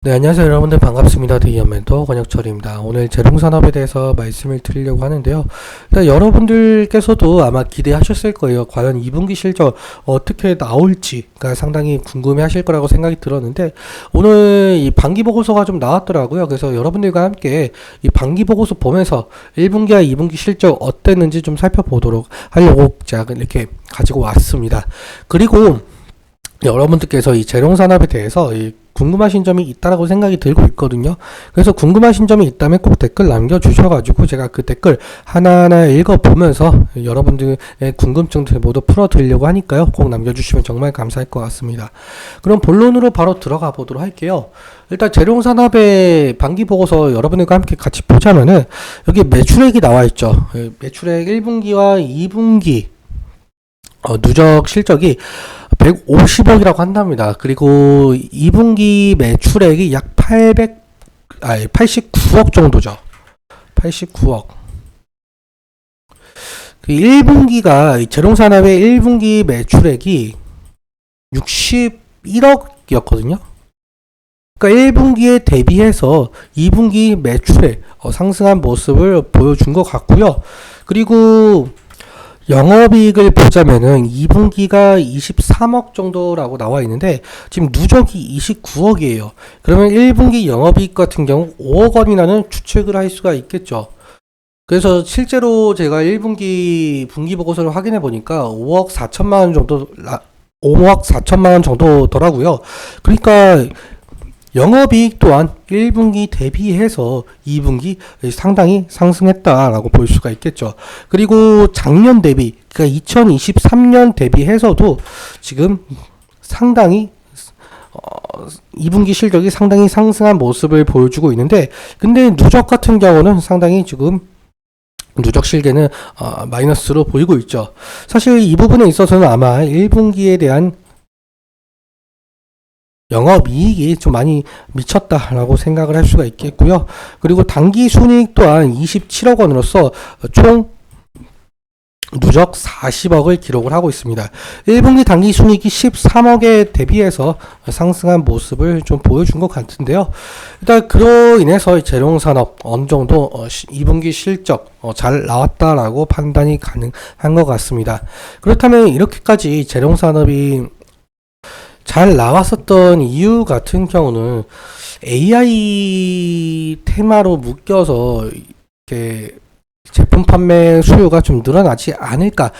네, 안녕하세요. 여러분들 반갑습니다. 대기업 멘토 권혁철입니다. 오늘 재롱산업에 대해서 말씀을 드리려고 하는데요. 일단 여러분들께서도 아마 기대하셨을 거예요. 과연 2분기 실적 어떻게 나올지가 상당히 궁금해 하실 거라고 생각이 들었는데, 오늘 이 반기 보고서가 좀 나왔더라고요. 그래서 여러분들과 함께 이 반기 보고서 보면서 1분기와 2분기 실적 어땠는지 좀 살펴보도록 하려고 제가 이렇게 가지고 왔습니다. 그리고 여러분들께서 이 재롱산업에 대해서 궁금하신 점이 있다라고 생각이 들고 있거든요. 그래서 궁금하신 점이 있다면 꼭 댓글 남겨주셔가지고 제가 그 댓글 하나하나 읽어보면서 여러분들의 궁금증들 모두 풀어드리려고 하니까요. 꼭 남겨주시면 정말 감사할 것 같습니다. 그럼 본론으로 바로 들어가 보도록 할게요. 일단 재롱산업의 반기보고서 여러분들과 함께 같이 보자면은 여기 매출액이 나와 있죠. 매출액 1분기와 2분기 누적 실적이 150억이라고 한답니다. 그리고 2분기 매출액이 약 89억 정도죠. 89억. 그 1분기가, 재롱산업의 1분기 매출액이 61억이었거든요. 그러니까 1분기에 대비해서 2분기 매출액 상승한 모습을 보여준 것 같고요. 그리고 영업이익을 보자면은 2분기가 23억 정도라고 나와 있는데 지금 누적이 29억이에요. 그러면 1분기 영업이익 같은 경우 5억 원이라는 추측을 할 수가 있겠죠. 그래서 실제로 제가 1분기 분기 보고서를 확인해 보니까 5억 4천만 원 정도더라고요. 그러니까 영업이익 또한 1분기 대비해서 2분기 상당히 상승했다라고 볼 수가 있겠죠. 그리고 작년 대비, 그러니까 2023년 대비해서도 지금 상당히 2분기 실적이 상당히 상승한 모습을 보여주고 있는데, 근데 누적 같은 경우는 상당히 지금 누적 실계는 마이너스로 보이고 있죠. 사실 이 부분에 있어서는 아마 1분기에 대한 영업이익이 좀 많이 미쳤다라고 생각을 할 수가 있겠고요. 그리고 당기순이익 또한 27억 원으로서 총 누적 40억을 기록을 하고 있습니다. 1분기 당기순이익이 13억에 대비해서 상승한 모습을 좀 보여준 것 같은데요. 일단 그로 인해서 재롱산업 어느 정도 2분기 실적 잘 나왔다라고 판단이 가능한 것 같습니다. 그렇다면 이렇게까지 재롱산업이 잘 나왔었던 이유 같은 경우는 AI 테마로 묶여서 이렇게 제품 판매 수요가 좀 늘어나지 않을까,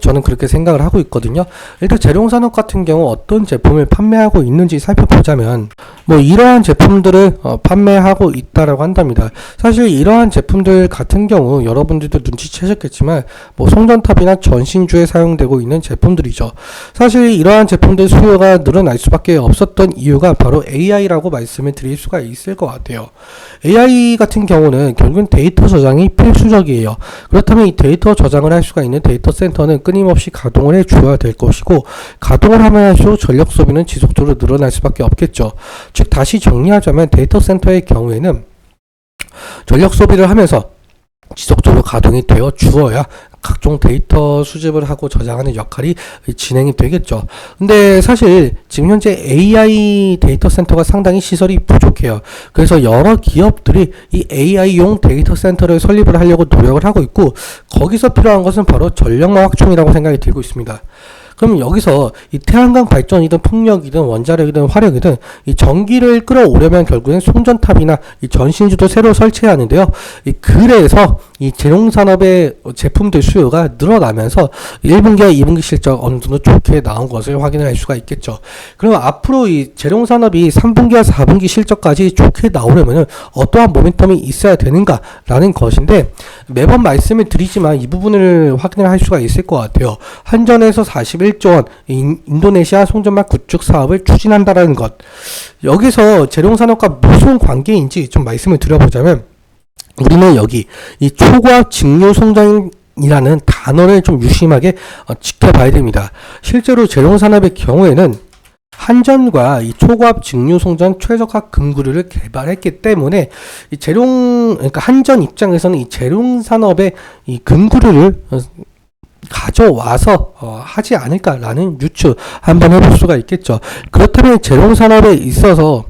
저는 그렇게 생각을 하고 있거든요. 일단 재롱산업 같은 경우 어떤 제품을 판매하고 있는지 살펴보자면 이러한 제품들을 판매하고 있다라고 한답니다. 사실 이러한 제품들 같은 경우 여러분들도 눈치채셨겠지만 송전탑이나 전신주에 사용되고 있는 제품들이죠. 사실 이러한 제품들 수요가 늘어날 수밖에 없었던 이유가 바로 AI라고 말씀을 드릴 수가 있을 것 같아요. AI 같은 경우는 결국은 데이터 저장이 필수적이에요. 그렇다면 이 데이터 저장을 할 수가 있는 데이터 센터는 끊임없이 가동을 해줘야 될 것이고, 가동을 하면 할수록 전력 소비는 지속적으로 늘어날 수밖에 없겠죠. 즉 다시 정리하자면 데이터 센터의 경우에는 전력 소비를 하면서 지속적으로 가동이 되어 주어야 각종 데이터 수집을 하고 저장하는 역할이 진행이 되겠죠. 근데 사실 지금 현재 AI 데이터 센터가 상당히 시설이 부족해요. 그래서 여러 기업들이 이 AI용 데이터 센터를 설립을 하려고 노력을 하고 있고, 거기서 필요한 것은 바로 전력망 확충이라고 생각이 들고 있습니다. 그럼 여기서 이 태양광 발전이든 풍력이든 원자력이든 화력이든 이 전기를 끌어오려면 결국엔 송전탑이나 이 전신주도 새로 설치해야 하는데요. 그래서 이 재롱산업의 제품들 수요가 늘어나면서 1분기와 2분기 실적 어느 정도 좋게 나온 것을 확인을 할 수가 있겠죠. 그럼 앞으로 이 재롱산업이 3분기와 4분기 실적까지 좋게 나오려면 어떠한 모멘텀이 있어야 되는가라는 것인데, 매번 말씀을 드리지만 이 부분을 확인을 할 수가 있을 것 같아요. 한전에서 41조 원 인도네시아 송전막 구축 사업을 추진한다라는 것, 여기서 재롱산업과 무슨 관계인지 좀 말씀을 드려보자면, 우리는 여기 이 초과학 직류 송전이라는 단어를 좀 유심하게 지켜봐야 됩니다. 실제로 재롱산업의 경우에는 한전과 이 초고압 직류 송전 최적화 금구류를 개발했기 때문에 이 그러니까 한전 입장에서는 이 재롱산업의 이 금구류를 가져와서 하지 않을까라는 유추 한번 해볼 수가 있겠죠. 그렇다면 재롱산업에 있어서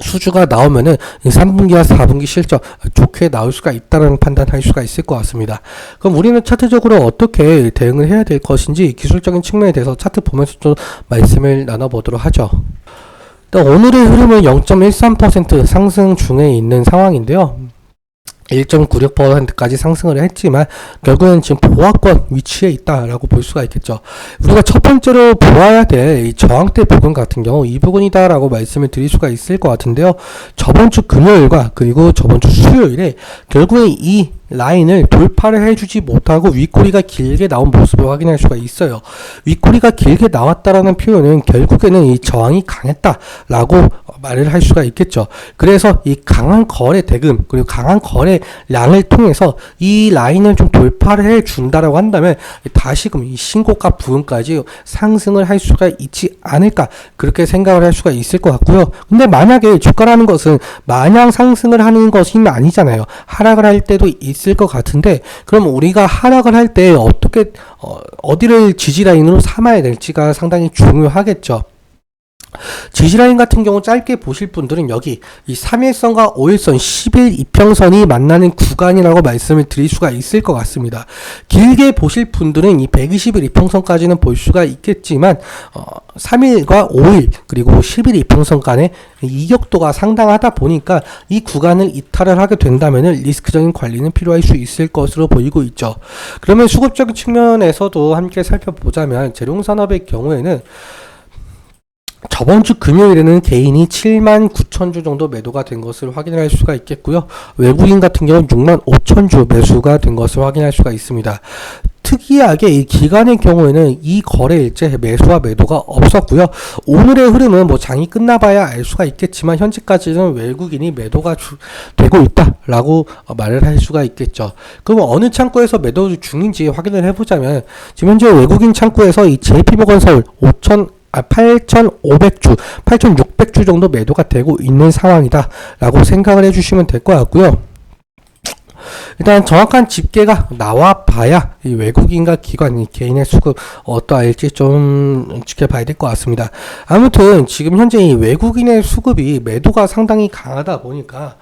수주가 나오면은 이 3분기와 4분기 실적 좋게 나올 수가 있다는 판단할 수가 있을 것 같습니다. 그럼 우리는 차트적으로 어떻게 대응을 해야 될 것인지 기술적인 측면에 대해서 차트 보면서 좀 말씀을 나눠보도록 하죠. 일단 오늘의 흐름은 0.13% 상승 중에 있는 상황인데요. 1.96%까지 상승을 했지만 결국엔 지금 보합권 위치에 있다라고 볼 수가 있겠죠. 우리가 첫 번째로 보아야 될 이 저항대 부분 같은 경우 이 부분이다라고 말씀을 드릴 수가 있을 것 같은데요. 저번 주 금요일과 그리고 저번 주 수요일에 결국엔 이 라인을 돌파를 해주지 못하고 윗꼬리가 길게 나온 모습을 확인할 수가 있어요. 윗꼬리가 길게 나왔다라는 표현은 결국에는 이 저항이 강했다라고 말을 할 수가 있겠죠. 그래서 이 강한 거래 대금 그리고 강한 거래량을 통해서 이 라인을 좀 돌파를 해준다라고 한다면 다시금 이 신고가 부분까지 상승을 할 수가 있지 않을까 그렇게 생각을 할 수가 있을 것 같고요. 근데 만약에 주가라는 것은 마냥 상승을 하는 것이 아니잖아요. 하락을 할 때도 있을 것 같은데 그럼 우리가 하락을 할 때 어떻게 어디를 지지라인으로 삼아야 될지가 상당히 중요하겠죠. 지지라인 같은 경우 짧게 보실 분들은 여기 이 3일선과 5일선 10일 이평선이 만나는 구간이라고 말씀을 드릴 수가 있을 것 같습니다. 길게 보실 분들은 이 120일 이평선까지는 볼 수가 있겠지만 3일과 5일 그리고 10일 이평선 간의 이격도가 상당하다 보니까 이 구간을 이탈을 하게 된다면 리스크적인 관리는 필요할 수 있을 것으로 보이고 있죠. 그러면 수급적인 측면에서도 함께 살펴보자면 재룡산업의 경우에는 저번 주 금요일에는 개인이 7만 9천 주 정도 매도가 된 것을 확인할 수가 있겠고요. 외국인 같은 경우는 6만 5천 주 매수가 된 것을 확인할 수가 있습니다. 특이하게 이 기간의 경우에는 이 거래일째 매수와 매도가 없었고요. 오늘의 흐름은 뭐 장이 끝나봐야 알 수가 있겠지만 현재까지는 외국인이 매도가 되고 있다라고 말을 할 수가 있겠죠. 그럼 어느 창구에서 매도 중인지 확인을 해보자면 지금 현재 외국인 창구에서 이 JP모건서울 8,500주, 8,600주 정도 매도가 되고 있는 상황이다 라고 생각을 해주시면 될 것 같고요. 일단 정확한 집계가 나와 봐야 이 외국인과 기관, 이 개인의 수급 어떠할지 좀 지켜봐야 될 것 같습니다. 아무튼 지금 현재 이 외국인의 수급이 매도가 상당히 강하다 보니까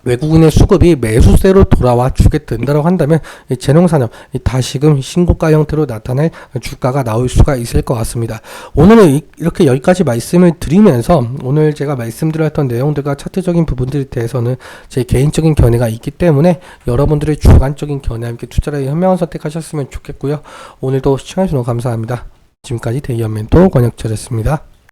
외국인의 수급이 매수세로 돌아와 주게 된다고 한다면 재룡산업 다시금 신고가 형태로 나타날 주가가 나올 수가 있을 것 같습니다. 오늘은 이렇게 여기까지 말씀을 드리면서 오늘 제가 말씀드렸던 내용들과 차트적인 부분들에 대해서는 제 개인적인 견해가 있기 때문에 여러분들의 주관적인 견해와 함께 투자를 현명한 선택하셨으면 좋겠고요. 오늘도 시청해주셔서 감사합니다. 지금까지 대기업 멘토 권혁철이었습니다.